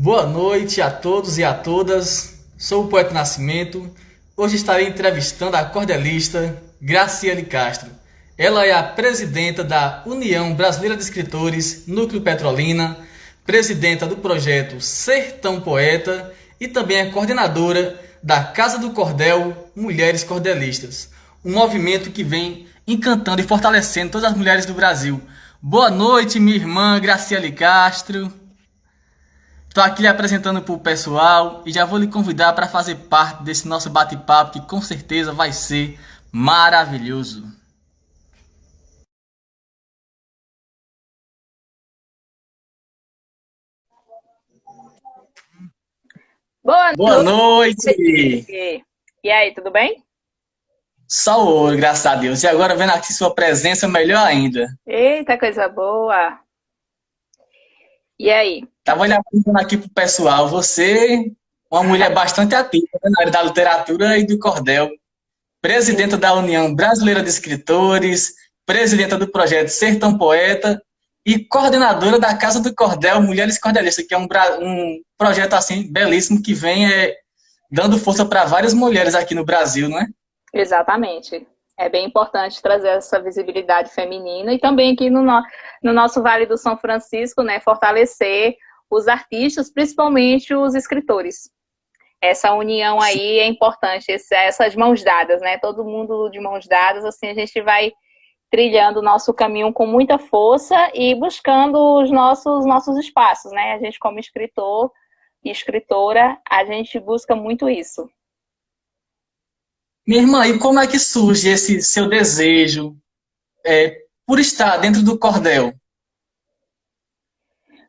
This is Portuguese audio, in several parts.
Boa noite a todos e a todas. Sou o Poeta Nascimento. Hoje estarei entrevistando a cordelista Graciele Castro. Ela é a presidenta da União Brasileira de Escritores, Núcleo Petrolina, presidenta do projeto Sertão Poeta e também é coordenadora da Casa do Cordel Mulheres Cordelistas, um movimento que vem encantando e fortalecendo todas as mulheres do Brasil. Boa noite, minha irmã Graciele Castro. Estou aqui lhe apresentando para o pessoal e já vou lhe convidar para fazer parte desse nosso bate-papo que com certeza vai ser maravilhoso. Boa Boa noite! noite! E aí, tudo bem? Só ouro, graças a Deus. E agora vendo aqui sua presença, melhor ainda. Eita, coisa boa! E aí? Estava lhe apresentando aqui para o pessoal. Você, uma mulher bastante ativa, né, na área da literatura e do cordel. Presidenta da União Brasileira de Escritores, presidenta do projeto Sertão Poeta e coordenadora da Casa do Cordel Mulheres Cordelistas, que é um projeto assim belíssimo que vem dando força para várias mulheres aqui no Brasil, não é? Exatamente. É bem importante trazer essa visibilidade feminina e também aqui no nosso Vale do São Francisco, né, fortalecer os artistas, principalmente os escritores. Essa união aí é importante, essas mãos dadas, né? Todo mundo de mãos dadas, assim a gente vai trilhando o nosso caminho com muita força e buscando os nossos espaços, né? A gente como escritor e escritora, a gente busca muito isso. Minha irmã, e como é que surge esse seu desejo por estar dentro do cordel?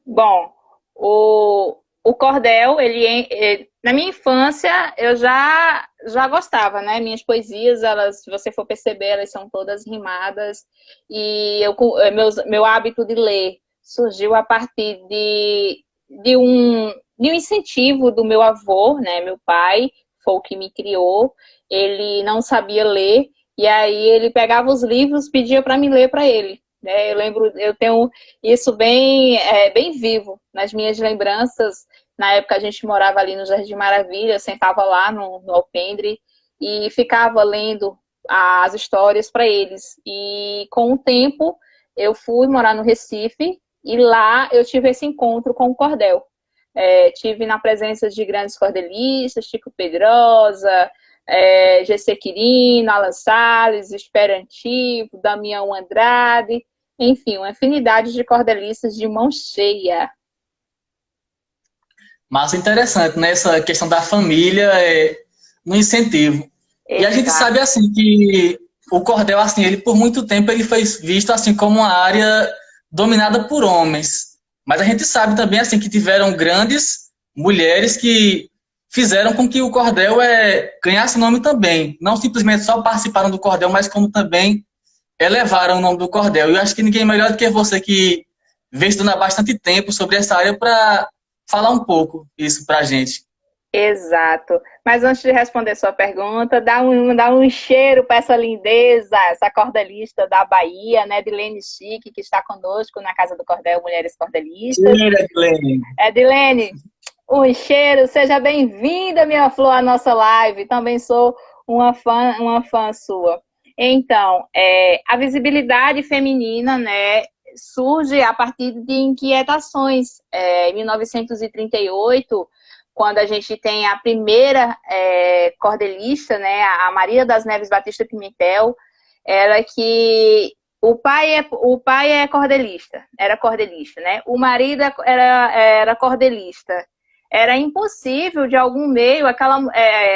Bom, o cordel, na minha infância, eu já gostava, né? Minhas poesias, elas, se você for perceber, elas são todas rimadas. E meu hábito de ler surgiu a partir de um incentivo do meu avô, né? Meu pai foi o que me criou. Ele não sabia ler, e aí ele pegava os livros, pedia para me ler para ele. Né? Eu tenho isso bem vivo nas minhas lembranças. Na época a gente morava ali no Jardim Maravilha, sentava lá no alpendre e ficava lendo as histórias para eles. E com o tempo eu fui morar no Recife e lá eu tive esse encontro com o cordel. Tive na presença de grandes cordelistas, Chico Pedrosa, GC Quirino, Alan Salles, Esperantivo, Damião Andrade, enfim, uma infinidade de cordelistas de mão cheia. Mas interessante, né? Essa questão da família no incentivo. E a gente Exato. sabe assim que o cordel, assim, ele por muito tempo ele foi visto assim como uma área dominada por homens. Mas a gente sabe também assim que tiveram grandes mulheres que fizeram com que o cordel ganhasse nome também. Não simplesmente só participaram do cordel, mas como também elevaram o nome do cordel. E eu acho que ninguém melhor do que você que vem estudando há bastante tempo sobre essa área para falar um pouco isso para a gente. Exato. Mas antes de responder sua pergunta, dá um cheiro para essa lindeza, essa cordelista da Bahia, né, Dilene Chique, que está conosco na Casa do Cordel Mulheres Cordelistas. Cheira, Glenn. Dilene, um cheiro, seja bem-vinda, minha flor, à nossa live. Também sou uma fã sua. Então, a visibilidade feminina, né, surge a partir de inquietações. Em 1938, quando a gente tem a primeira cordelista, né, a Maria das Neves Batista Pimentel, ela que o pai é cordelista, era cordelista, né? O marido era cordelista. Era impossível, de algum meio,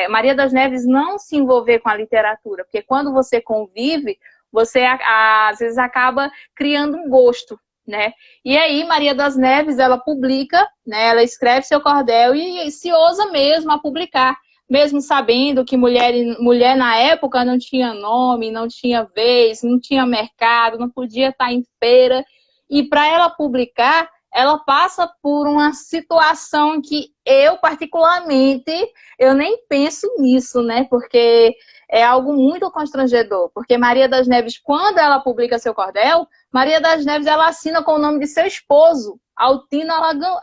Maria das Neves não se envolver com a literatura, porque quando você convive, você às vezes acaba criando um gosto, né? E aí Maria das Neves, ela publica, né? Ela escreve seu cordel e se ousa mesmo a publicar, mesmo sabendo que mulher na época não tinha nome, não tinha vez, não tinha mercado, não podia estar em feira. E para ela publicar, ela passa por uma situação que eu, particularmente, eu nem penso nisso, né? Porque é algo muito constrangedor. Porque Maria das Neves, quando ela publica seu cordel, Maria das Neves, ela assina com o nome de seu esposo. Altino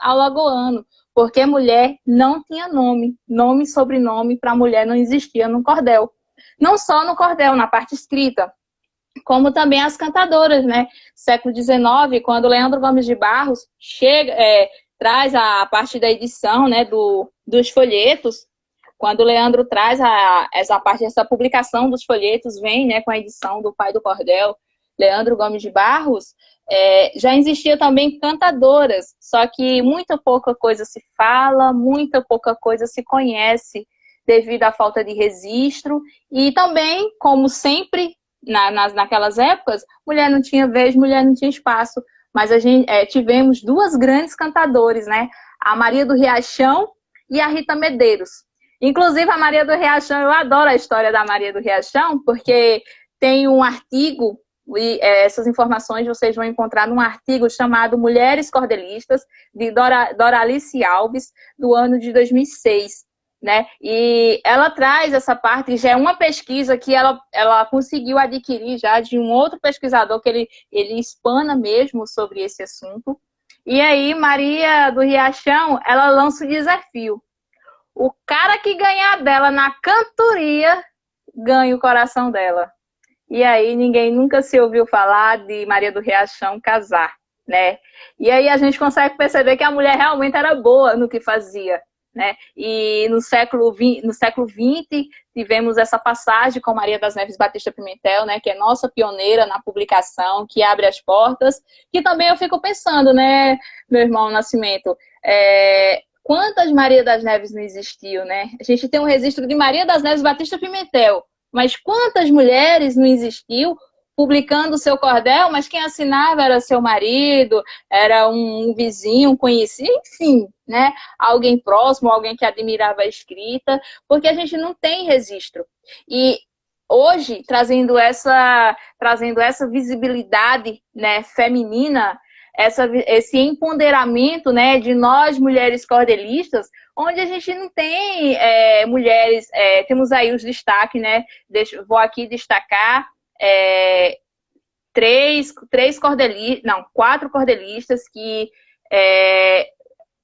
Alagoano, porque mulher não tinha nome. Nome e sobrenome para mulher não existia no cordel. Não só no cordel, na parte escrita, como também as cantadoras, né? Século XIX, quando Leandro Gomes de Barros traz a parte da edição, né, dos folhetos, quando o Leandro traz essa publicação dos folhetos, vem, né, com a edição do pai do cordel, Leandro Gomes de Barros, já existia também cantadoras, só que muita pouca coisa se fala, muita pouca coisa se conhece devido à falta de registro e também, como sempre, naquelas épocas, mulher não tinha vez, mulher não tinha espaço, mas tivemos duas grandes cantadoras, né? A Maria do Riachão e a Rita Medeiros. Inclusive, a Maria do Riachão, eu adoro a história da Maria do Riachão, porque tem um artigo, e essas informações vocês vão encontrar num artigo chamado Mulheres Cordelistas, de Doralice Alves, do ano de 2006. Né? E ela traz essa parte, já é uma pesquisa que ela conseguiu adquirir já de um outro pesquisador, que ele espana mesmo sobre esse assunto. E aí, Maria do Riachão, ela lança o desafio. O cara que ganhar dela na cantoria, ganha o coração dela. E aí, ninguém nunca se ouviu falar de Maria do Riachão casar, né? E aí a gente consegue perceber que a mulher realmente era boa no que fazia. Né? E no século XX tivemos essa passagem com Maria das Neves Batista Pimentel, né, que é nossa pioneira na publicação, que abre as portas, que também eu fico pensando, né, meu irmão Nascimento, quantas Maria das Neves não existiu, né? A gente tem um registro de Maria das Neves Batista Pimentel, mas quantas mulheres não existiu publicando o seu cordel, mas quem assinava era seu marido, era um vizinho, um conhecido, enfim, né? Alguém próximo, alguém que admirava a escrita, porque a gente não tem registro. E hoje, trazendo essa visibilidade, né, feminina, esse empoderamento, né, de nós, mulheres cordelistas, onde a gente não tem mulheres, temos aí os destaques, né? Vou aqui destacar quatro cordelistas que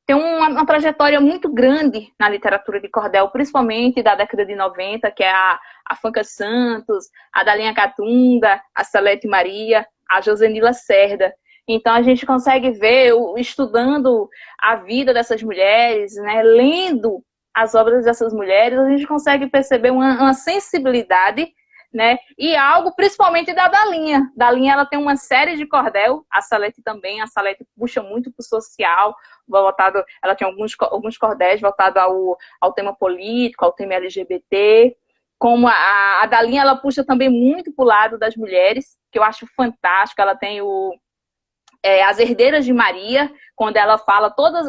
têm uma trajetória muito grande na literatura de cordel, principalmente da década de 90, que é a Fanca Santos, a Dalinha Catunda, a Salete Maria, a Josenila Cerda. Então a gente consegue ver, estudando a vida dessas mulheres, né, lendo as obras dessas mulheres, a gente consegue perceber uma sensibilidade, né? E algo principalmente da Dalinha. Dalinha, ela tem uma série de cordel, a Salete também, a Salete puxa muito para o social, ela tem alguns cordéis voltados ao tema político, ao tema LGBT, como a Dalinha, ela puxa também muito para o lado das mulheres, que eu acho fantástico. Ela tem as Herdeiras de Maria, quando ela fala todas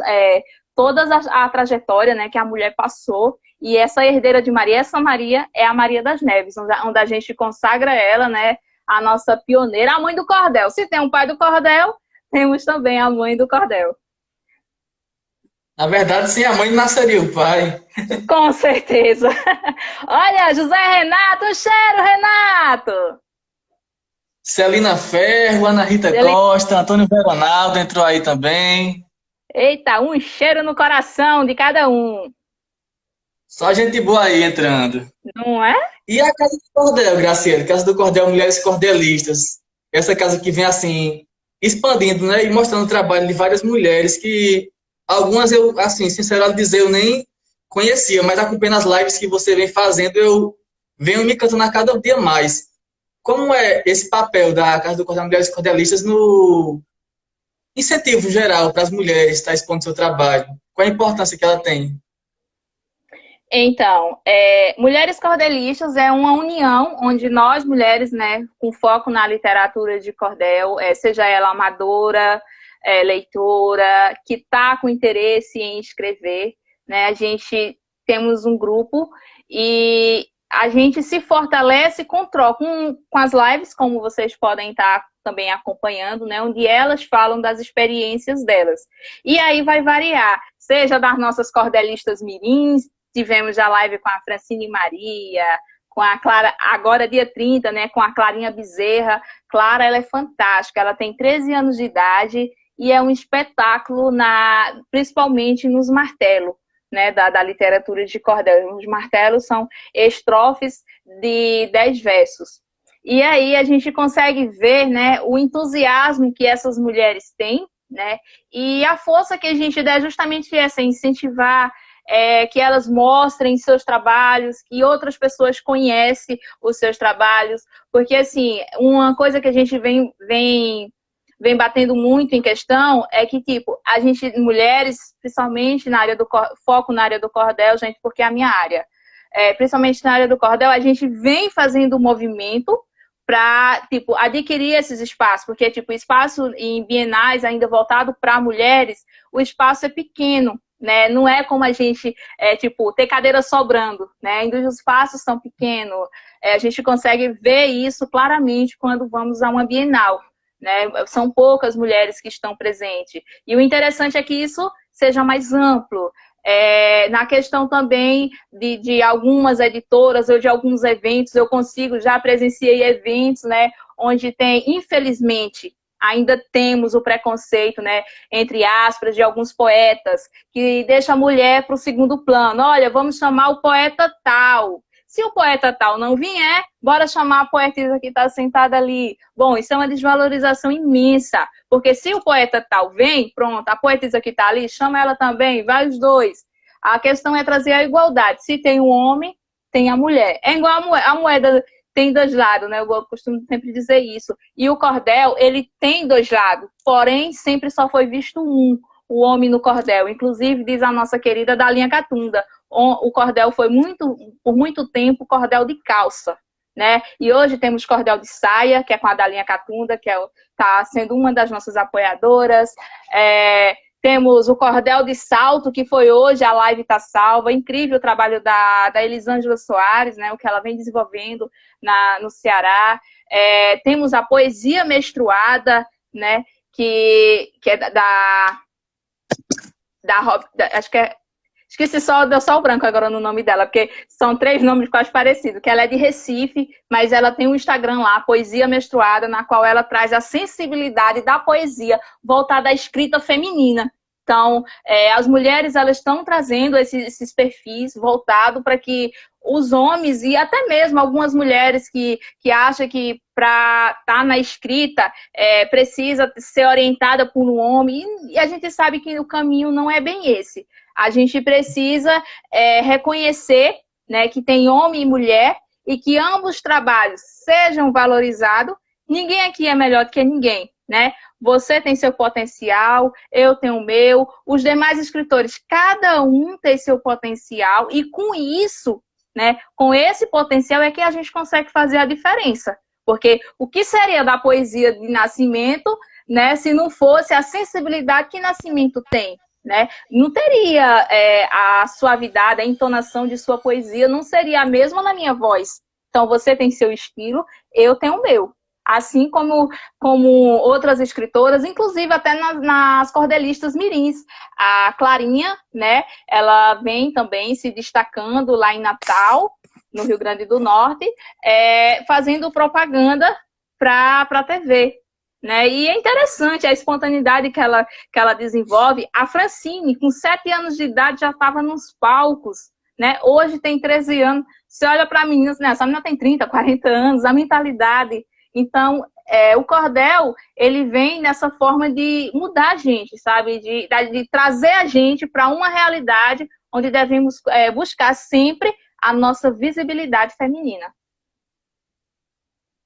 a trajetória, né, que a mulher passou. E essa herdeira de Maria, essa Maria é a Maria das Neves, onde a gente consagra ela, né, a nossa pioneira, a mãe do cordel. Se tem um pai do cordel, temos também a mãe do cordel. Na verdade, sem a mãe nasceria o pai. Com certeza. Olha, José Renato, um cheiro, Renato! Celina Ferro, Ana Rita Costa, Antônio Veronaldo entrou aí também. Eita, um cheiro no coração de cada um. Só gente boa aí entrando. Não é? E a Casa do Cordel, Graciela? Casa do Cordel Mulheres Cordelistas. Essa casa que vem assim, expandindo, né? E mostrando o trabalho de várias mulheres que algumas eu, assim, sinceramente dizer, eu nem conhecia, mas acompanhando as lives que você vem fazendo, eu venho me cantando a cada dia mais. Como é esse papel da Casa do Cordel Mulheres Cordelistas no incentivo geral para as mulheres estar expondo seu trabalho? Qual a importância que ela tem? Então, Mulheres Cordelistas é uma união onde nós, mulheres, né, com foco na literatura de cordel, seja ela amadora, leitora, que está com interesse em escrever, né, a gente temos um grupo e a gente se fortalece com as lives, como vocês podem estar também acompanhando, né, onde elas falam das experiências delas. E aí vai variar, seja das nossas cordelistas mirins. Tivemos a live com a Francine Maria, com a Clara, agora dia 30, né, com a Clarinha Bezerra. Clara, ela é fantástica, ela tem 13 anos de idade e é um espetáculo, principalmente nos martelos, né, da literatura de cordel. Os martelos são estrofes de 10 versos. E aí a gente consegue ver, né, o entusiasmo que essas mulheres têm, né, e a força que a gente dá é justamente essa, incentivar que elas mostrem seus trabalhos, que outras pessoas conhecem os seus trabalhos, porque, assim, uma coisa que a gente vem batendo muito em questão é que, tipo, a gente, mulheres, principalmente na área foco na área do cordel, gente, porque é a minha área, principalmente na área do cordel, a gente vem fazendo um movimento para, tipo, adquirir esses espaços, porque, tipo, espaço em bienais ainda voltado para mulheres, o espaço é pequeno, né? Não é como a gente, tipo, ter cadeira sobrando, né? Ainda os espaços são pequenos, a gente consegue ver isso claramente quando vamos a uma bienal, né? São poucas mulheres que estão presentes. E o interessante é que isso seja mais amplo. Na questão também de algumas editoras ou de alguns eventos, eu já presenciei eventos, né, onde tem, infelizmente, ainda temos o preconceito, né, entre aspas, de alguns poetas, que deixa a mulher para o segundo plano. Olha, vamos chamar o poeta tal. Se o poeta tal não vier, bora chamar a poetisa que está sentada ali. Bom, isso é uma desvalorização imensa, porque se o poeta tal vem, pronto, a poetisa que está ali, chama ela também, vai os dois. A questão é trazer a igualdade. Se tem um homem, tem a mulher. É igual a moeda tem dois lados, né? Eu costumo sempre dizer isso. E o cordel, ele tem dois lados, porém, sempre só foi visto um, o homem no cordel. Inclusive, diz a nossa querida Dalinha Catunda, o cordel foi por muito tempo cordel de calça, né? E hoje temos cordel de saia, que é com a Dalinha Catunda, que está sendo uma das nossas apoiadoras. Temos o cordel de salto, que foi hoje, a live está salva. Incrível o trabalho da Elisângela Soares, né? O que ela vem desenvolvendo no Ceará. Temos a poesia menstruada, né? Que é acho que esqueci deu só o branco agora no nome dela, porque são 3 nomes quase parecidos, que ela é de Recife, mas ela tem um Instagram lá, Poesia Menstruada, na qual ela traz a sensibilidade da poesia voltada à escrita feminina. Então, as mulheres, elas estão trazendo esses perfis voltados para que os homens, e até mesmo algumas mulheres que acham que para estar na escrita precisa ser orientada por um homem, e a gente sabe que o caminho não é bem esse. A gente precisa reconhecer, né, que tem homem e mulher e que ambos os trabalhos sejam valorizados. Ninguém aqui é melhor do que ninguém, né? Você tem seu potencial, eu tenho o meu, os demais escritores, cada um tem seu potencial e com isso, né, com esse potencial é que a gente consegue fazer a diferença. Porque o que seria da poesia de Nascimento, né, se não fosse a sensibilidade que Nascimento tem? Né? Não teria a suavidade, a entonação de sua poesia, não seria a mesma na minha voz. Então, você tem seu estilo, eu tenho o meu. Assim como outras escritoras, inclusive até nas cordelistas mirins. A Clarinha, né, ela vem também se destacando lá em Natal, no Rio Grande do Norte, fazendo propaganda para a TV. Né? E é interessante a espontaneidade que ela desenvolve. A Francine, com 7 anos de idade, já estava nos palcos. Né? Hoje tem 13 anos. Você olha para a menina, né? Essa menina tem 30, 40 anos, a mentalidade. Então, o cordel, ele vem nessa forma de mudar a gente, sabe? De trazer a gente para uma realidade onde devemos buscar sempre a nossa visibilidade feminina.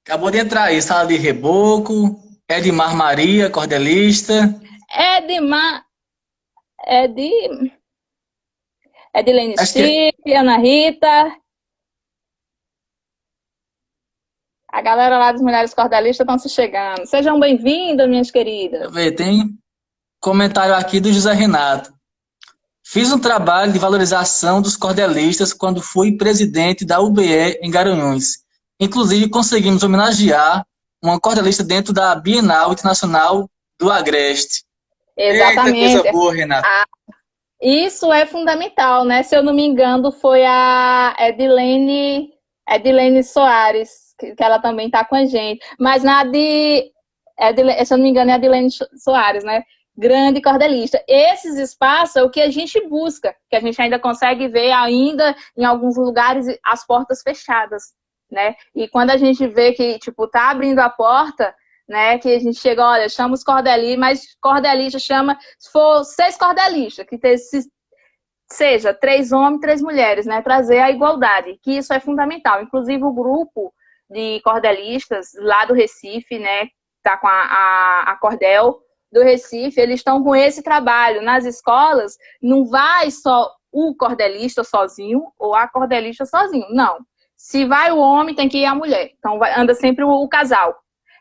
Acabou de entrar aí, Sala de Reboco, Edmar Maria, cordelista. Edilene Stipe, Ana Rita. A galera lá das Mulheres Cordelistas estão se chegando. Sejam bem-vindas, minhas queridas. Deixa eu ver, tem comentário aqui do José Renato. Fiz um trabalho de valorização dos cordelistas quando fui presidente da UBE em Garanhuns. Inclusive, conseguimos homenagear uma cordelista dentro da Bienal Internacional do Agreste. Exatamente. Eita, coisa boa, Renato. Isso é fundamental, né? Se eu não me engano, foi a Edilene Soares, que ela também está com a gente. Mas se eu não me engano, é a Edilene Soares, né? grande cordelista. Esses espaços é o que a gente busca, que a gente ainda consegue ver ainda em alguns lugares as portas fechadas, né? E quando a gente vê que, tipo, tá abrindo a porta, né, que a gente chega, olha, chama os cordelistas, mas cordelista chama, se for 6 cordelistas, que seja 3 homens, 3 mulheres, né, trazer a igualdade, que isso é fundamental. Inclusive o grupo de cordelistas lá do Recife, né, tá com a Cordel do Recife, eles estão com esse trabalho nas escolas. Não vai só o cordelista sozinho ou a cordelista sozinho, não. Se vai o homem, tem que ir a mulher. Então anda sempre o casal,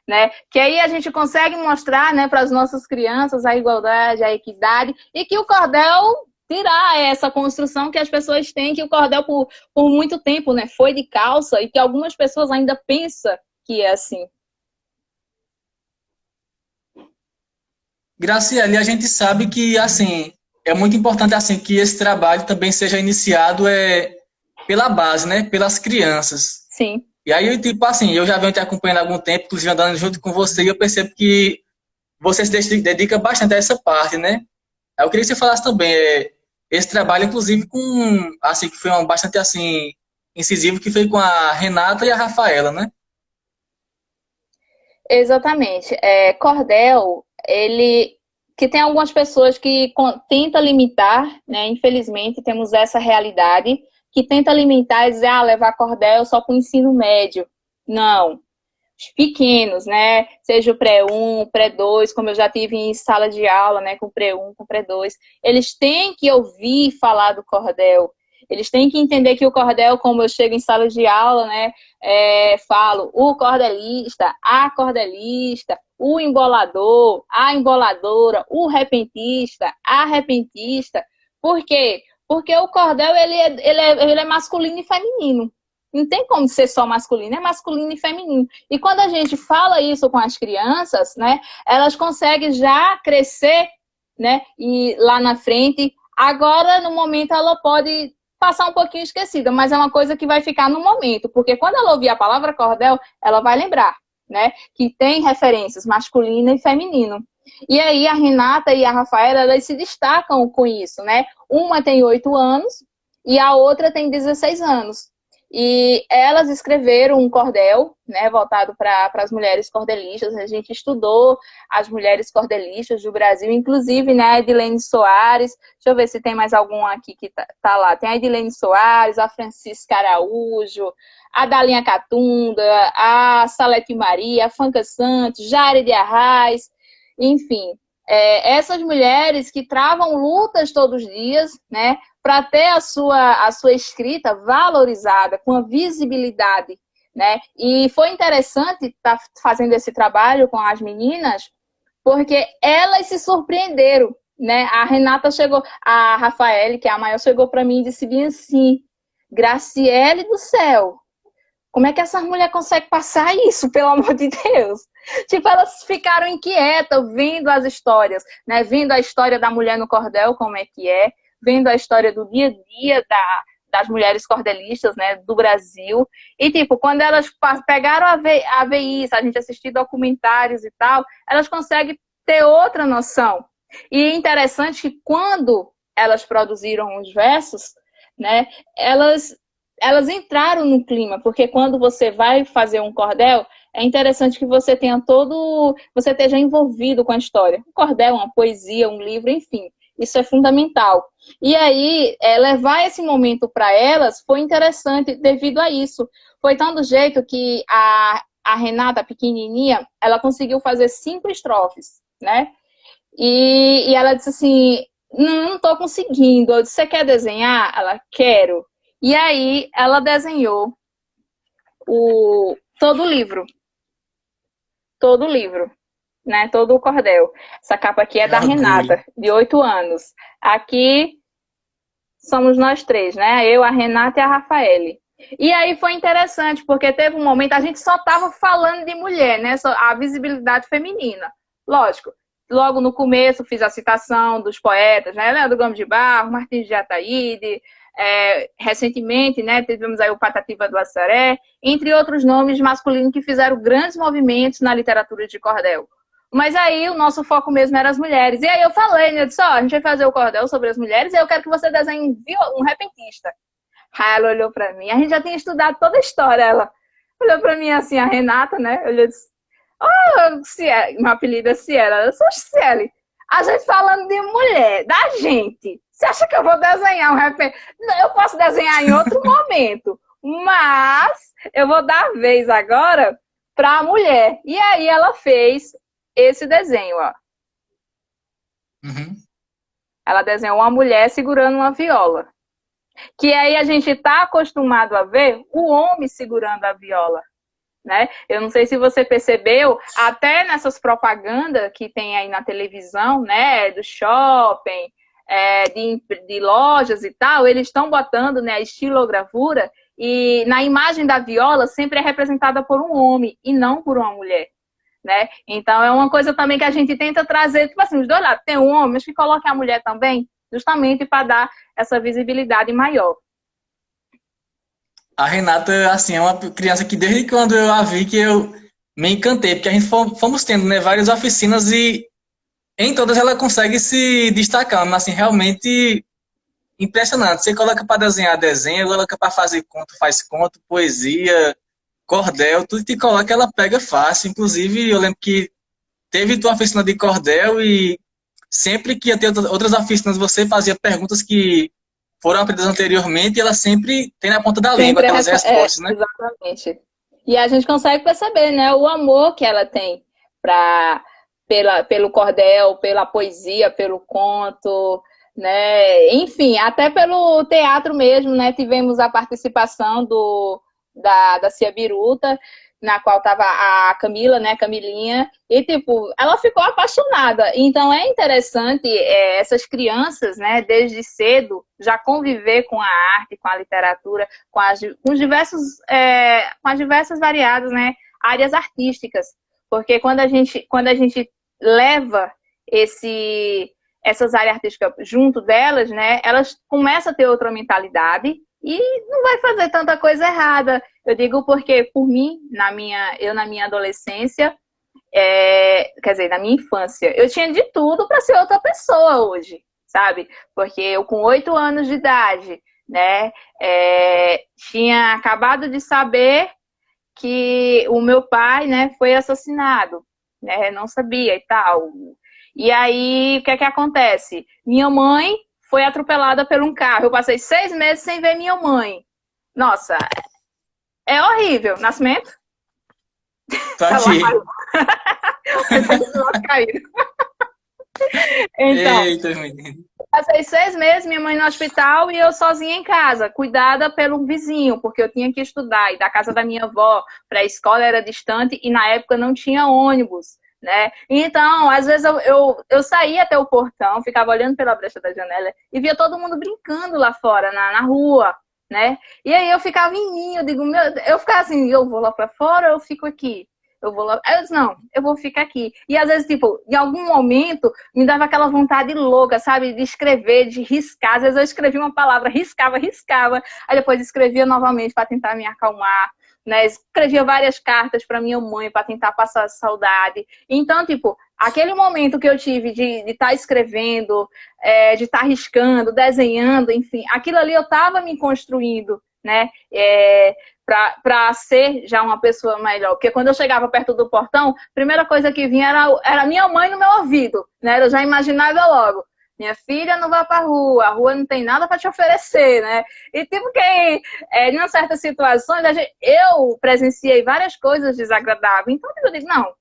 né? Que aí a gente consegue mostrar, né, para as nossas crianças a igualdade, a equidade, e que o cordel tirar essa construção que as pessoas têm, que o cordel por muito tempo, né, foi de calça, e que algumas pessoas ainda pensam que é assim. Graciele, a gente sabe que, assim, é muito importante, assim, que esse trabalho também seja iniciado pela base, né? Pelas crianças. Sim. E aí, tipo assim, eu já venho te acompanhando há algum tempo, inclusive andando junto com você, e eu percebo que você se dedica bastante a essa parte, né? Aí eu queria que você falasse também, esse trabalho, inclusive, assim, que foi bastante, assim, incisivo, que foi com a Renata e a Rafaela, né? Exatamente. Cordel, ele que tem algumas pessoas que tentam limitar, né? Infelizmente, temos essa realidade, que tenta limitar e dizer, levar cordel só para o ensino médio. Não. Os pequenos, né? Seja o pré-1, pré-2, como eu já tive em sala de aula, né? Com pré-1, com pré-2. Eles têm que ouvir falar do cordel. Eles têm que entender que o cordel, como eu chego em sala de aula, né? Falo o cordelista, a cordelista, o embolador, a emboladora, o repentista, a repentista. Por quê? Porque o cordel, ele é masculino e feminino. Não tem como ser só masculino, é masculino e feminino. E quando a gente fala isso com as crianças, né, elas conseguem já crescer, né, e lá na frente. Agora, no momento, ela pode passar um pouquinho esquecida, mas é uma coisa que vai ficar no momento, porque quando ela ouvir a palavra cordel, ela vai lembrar, né, que tem referências masculino e feminino. E aí a Renata e a Rafaela, elas se destacam com isso, né? Uma tem 8 anos e a outra tem 16 anos. E elas escreveram um cordel, né, voltado para as mulheres cordelistas. A gente estudou as mulheres cordelistas do Brasil, inclusive, né, a Edilene Soares. Deixa eu ver se tem mais algum aqui que tá lá. Tem a Edilene Soares, a Francisca Araújo, a Dalinha Catunda, a Salete Maria, a Fanca Santos, Jare de Arraes, enfim. Essas mulheres que travam lutas todos os dias, né, para ter a sua escrita valorizada, com a visibilidade, né? E foi interessante estar fazendo esse trabalho com as meninas, porque elas se surpreenderam, né? A Renata chegou, a Rafaele, que é a maior, chegou para mim e disse bem assim, Graciele do céu, como é que essas mulheres conseguem passar isso, pelo amor de Deus? Tipo, elas ficaram inquietas vendo as histórias, né? Vendo a história da mulher no cordel, como é que é, vendo a história do dia a dia das mulheres cordelistas, né, do Brasil. E, tipo, quando elas pegaram a ver isso, a gente assistir documentários e tal, elas conseguem ter outra noção. E é interessante que quando elas produziram os versos, né, elas entraram no clima, porque quando você vai fazer um cordel, é interessante que você você esteja envolvido com a história. Um cordel, uma poesia, um livro, enfim. Isso é fundamental. E aí, levar esse momento para elas foi interessante devido a isso. Foi tão do jeito que a Renata, pequenininha, ela conseguiu fazer 5 estrofes, né? E ela disse assim, não estou conseguindo. Eu disse, você quer desenhar? Ela, quero. E aí, ela desenhou todo o livro. Todo o livro. Né, todo o cordel. Essa capa aqui é da Renata, de 8 anos. Aqui somos nós 3, né? Eu, a Renata e a Rafaele. E aí foi interessante, porque teve um momento, a gente só estava falando de mulher, né? A visibilidade feminina. Lógico, logo no começo fiz a citação dos poetas, né? Leandro Gomes de Barro, Martins de Ataíde, recentemente, né, tivemos aí o Patativa do Assaré, entre outros nomes masculinos que fizeram grandes movimentos na literatura de cordel. Mas aí o nosso foco mesmo era as mulheres. E aí eu falei, né? Eu disse, ó, a gente vai fazer o cordel sobre as mulheres e eu quero que você desenhe um repentista. Aí ela olhou pra mim, a gente já tinha estudado toda a história, ela olhou pra mim assim, a Renata, né? Eu disse, oh, Ciele, meu apelido é Ciela. Eu sou Ciele. A gente falando de mulher, da gente. Você acha que eu vou desenhar um repente? Eu posso desenhar em outro momento, mas eu vou dar vez agora para a mulher. E aí ela fez esse desenho, ó. Uhum. Ela desenhou uma mulher segurando uma viola. Que aí a gente está acostumado a ver o homem segurando a viola. Né? Eu não sei se você percebeu, até nessas propagandas que tem aí na televisão, né, do shopping, de lojas e tal, eles estão botando, né, a estilogravura e na imagem da viola sempre é representada por um homem e não por uma mulher. Né? Então é uma coisa também que a gente tenta trazer, tipo assim, os dois lados, tem um homem, mas que coloque a mulher também, justamente para dar essa visibilidade maior. A Renata, assim, é uma criança que desde quando eu a vi que eu me encantei, porque a gente fomos tendo, né, várias oficinas e em todas ela consegue se destacar, mas assim, realmente impressionante. Você coloca para desenhar desenho, coloca para fazer conto, faz conto, poesia, cordel, tudo que coloca ela pega fácil. Inclusive, eu lembro que teve tua oficina de cordel e sempre que ia ter outras oficinas, você fazia perguntas que foram aprendidas anteriormente e ela sempre tem na ponta da língua Sempre aquelas respostas, né? exatamente. E a gente consegue perceber, né, o amor que ela tem pelo cordel, pela poesia, pelo conto, né? Enfim, até pelo teatro mesmo, né? Tivemos a participação da Cia Biruta, na qual estava a Camila, né, Camilinha, e tipo, ela ficou apaixonada. Então é interessante essas crianças, né, desde cedo, já conviver com a arte, com a literatura, com as diversas variadas, né, áreas artísticas. Porque quando a gente leva essas áreas artísticas junto delas, né, elas começam a ter outra mentalidade e não vai fazer tanta coisa errada. Eu digo porque, por mim, na minha adolescência, quer dizer, na minha infância, eu tinha de tudo para ser outra pessoa hoje, sabe? Porque eu, com 8 anos de idade, né, tinha acabado de saber que o meu pai, né, foi assassinado, né, não sabia e tal. E aí, o que é que acontece? Minha mãe foi atropelada por um carro. Eu passei 6 meses sem ver minha mãe. Nossa, é horrível. Nascimento? Tô aqui. Então, Eita, menino. passei 6 meses, minha mãe no hospital e eu sozinha em casa, cuidada pelo vizinho, porque eu tinha que estudar. E da casa da minha avó para a escola era distante e na época não tinha ônibus. Né? Então, às vezes eu saía até o portão, ficava olhando pela brecha da janela e via todo mundo brincando lá fora, na rua, né? E aí eu ficava em mim, eu ficava assim, eu vou lá para fora ou eu fico aqui? Eu vou lá. Aí eu disse, não, eu vou ficar aqui. E às vezes, tipo, em algum momento, me dava aquela vontade louca, sabe? De escrever, de riscar. Às vezes eu escrevia uma palavra, riscava. Aí depois escrevia novamente para tentar me acalmar. Né? Escrevia várias cartas para minha mãe para tentar passar saudade. Então, tipo, aquele momento que eu tive de estar escrevendo, de estar riscando, desenhando, enfim, aquilo ali eu estava me construindo, né? Para ser já uma pessoa melhor. Porque quando eu chegava perto do portão, a primeira coisa que vinha era minha mãe no meu ouvido, né? Eu já imaginava logo. Minha filha, não vá para a rua não tem nada para te oferecer, né? E tipo que, em certas situações, eu presenciei várias coisas desagradáveis. Então eu digo, não,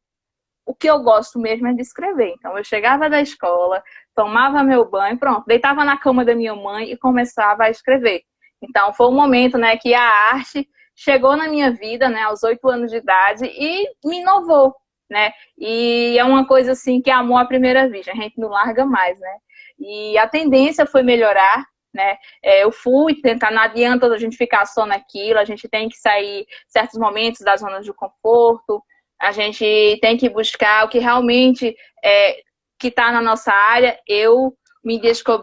o que eu gosto mesmo é de escrever. Então eu chegava da escola, tomava meu banho, pronto, deitava na cama da minha mãe e começava a escrever. Então foi um momento, né, que a arte chegou na minha vida, né, aos 8 anos de idade e me inovou, né? E é uma coisa assim que é amor à primeira vista, a gente não larga mais, né? E a tendência foi melhorar, né? Eu fui tentar, não adianta a gente ficar só naquilo, a gente tem que sair certos momentos da zona de conforto, a gente tem que buscar o que realmente que está na nossa área. Eu me descobri